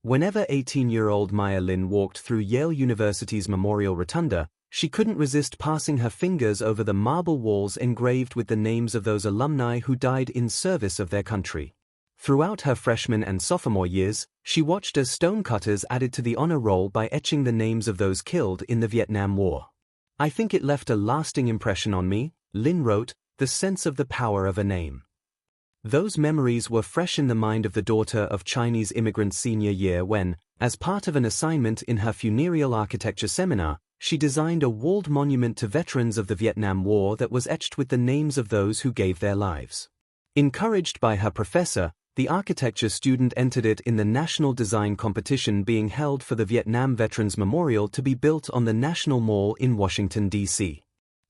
Whenever 18-year-old Maya Lin walked through Yale University's Memorial Rotunda, she couldn't resist passing her fingers over the marble walls engraved with the names of those alumni who died in service of their country. Throughout her freshman and sophomore years, she watched as stonecutters added to the honor roll by etching the names of those killed in the Vietnam War. "I think it left a lasting impression on me," Lin wrote, "the sense of the power of a name." Those memories were fresh in the mind of the daughter of Chinese immigrants senior year when, as part of an assignment in her funereal architecture seminar, she designed a walled monument to veterans of the Vietnam War that was etched with the names of those who gave their lives. Encouraged by her professor, the architecture student entered it in the national design competition being held for the Vietnam Veterans Memorial to be built on the National Mall in Washington, D.C.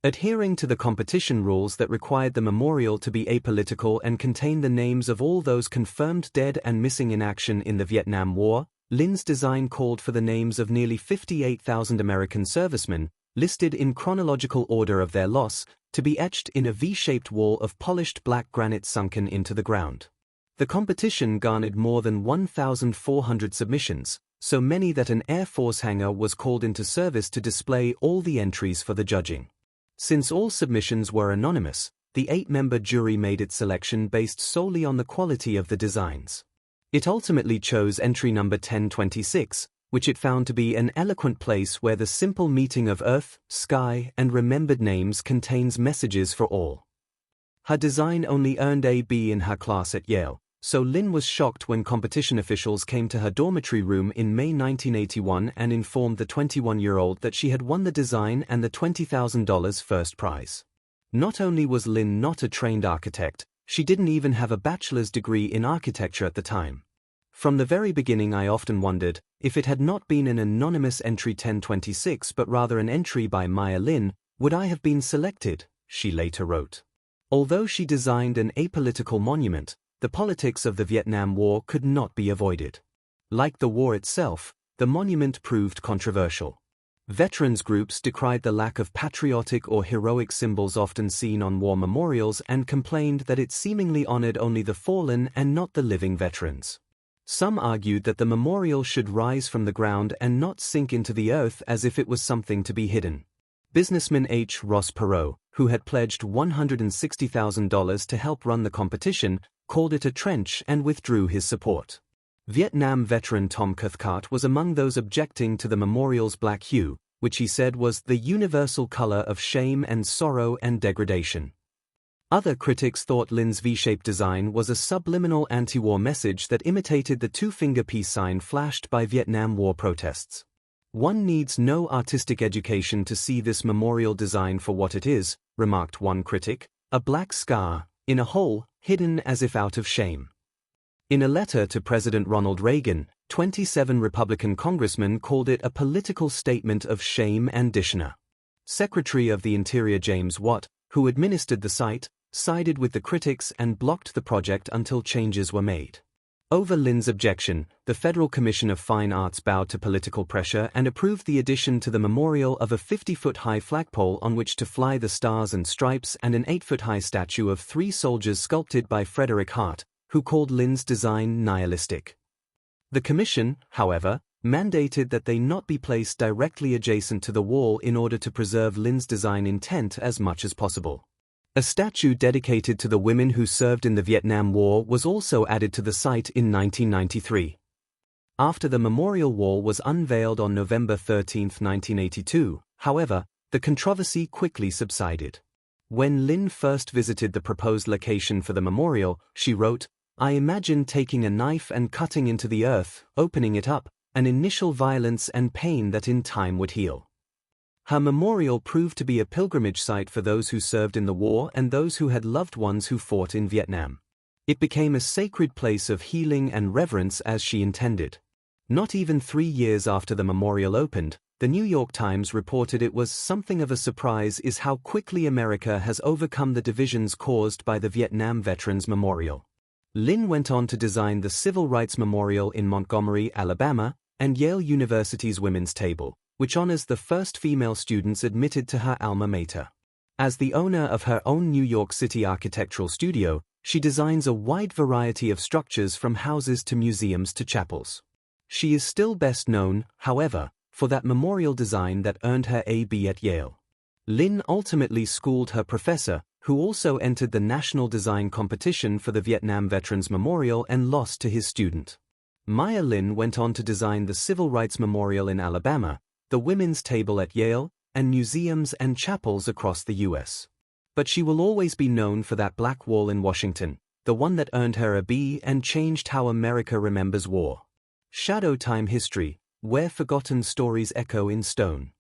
Adhering to the competition rules that required the memorial to be apolitical and contain the names of all those confirmed dead and missing in action in the Vietnam War, Lin's design called for the names of nearly 58,000 American servicemen, listed in chronological order of their loss, to be etched in a V-shaped wall of polished black granite sunken into the ground. The competition garnered more than 1,400 submissions, so many that an Air Force hangar was called into service to display all the entries for the judging. Since all submissions were anonymous, the 8-member jury made its selection based solely on the quality of the designs. It ultimately chose entry number 1026, which it found to be an eloquent place where the simple meeting of earth, sky, and remembered names contains messages for all. Her design only earned a B in her class at Yale, so Lin was shocked when competition officials came to her dormitory room in May 1981 and informed the 21-year-old that she had won the design and the $20,000 first prize. Not only was Lin not a trained architect, she didn't even have a bachelor's degree in architecture at the time. "From the very beginning I often wondered, if it had not been an anonymous entry 1026 but rather an entry by Maya Lin, would I have been selected?" she later wrote. Although she designed an apolitical monument, the politics of the Vietnam War could not be avoided. Like the war itself, the monument proved controversial. Veterans groups decried the lack of patriotic or heroic symbols often seen on war memorials and complained that it seemingly honored only the fallen and not the living veterans. Some argued that the memorial should rise from the ground and not sink into the earth as if it was something to be hidden. Businessman H. Ross Perot, who had pledged $160,000 to help run the competition, called it a trench and withdrew his support. Vietnam veteran Tom Cathcart was among those objecting to the memorial's black hue, which he said was the universal color of shame and sorrow and degradation. Other critics thought Lin's V-shaped design was a subliminal anti-war message that imitated the two-finger peace sign flashed by Vietnam War protests. "One needs no artistic education to see this memorial design for what it is," remarked one critic, "a black scar, in a hole, hidden as if out of shame." In a letter to President Ronald Reagan, 27 Republican congressmen called it a political statement of shame and dishonor. Secretary of the Interior James Watt, who administered the site, sided with the critics and blocked the project until changes were made. Over Lin's objection, the Federal Commission of Fine Arts bowed to political pressure and approved the addition to the memorial of a 50-foot-high flagpole on which to fly the stars and stripes and an 8-foot-high statue of 3 soldiers sculpted by Frederick Hart, who called Lin's design nihilistic. The commission, however, mandated that they not be placed directly adjacent to the wall in order to preserve Lin's design intent as much as possible. A statue dedicated to the women who served in the Vietnam War was also added to the site in 1993. After the memorial wall was unveiled on November 13, 1982, however, the controversy quickly subsided. When Lin first visited the proposed location for the memorial, she wrote, "I imagined taking a knife and cutting into the earth, opening it up, an initial violence and pain that in time would heal." Her memorial proved to be a pilgrimage site for those who served in the war and those who had loved ones who fought in Vietnam. It became a sacred place of healing and reverence as she intended. Not even 3 years after the memorial opened, the New York Times reported it was something of a surprise is how quickly America has overcome the divisions caused by the Vietnam Veterans Memorial. Lin went on to design the Civil Rights Memorial in Montgomery, Alabama, and Yale University's Women's Table, which honors the first female students admitted to her alma mater. As the owner of her own New York City architectural studio, she designs a wide variety of structures from houses to museums to chapels. She is still best known, however, for that memorial design that earned her A.B. at Yale. Lin ultimately schooled her professor, who also entered the national design competition for the Vietnam Veterans Memorial and lost to his student. Maya Lin went on to design the Civil Rights Memorial in Alabama, the Women's Table at Yale, and museums and chapels across the U.S. But she will always be known for that black wall in Washington, the one that earned her a B and changed how America remembers war. Shadow Time History, where forgotten stories echo in stone.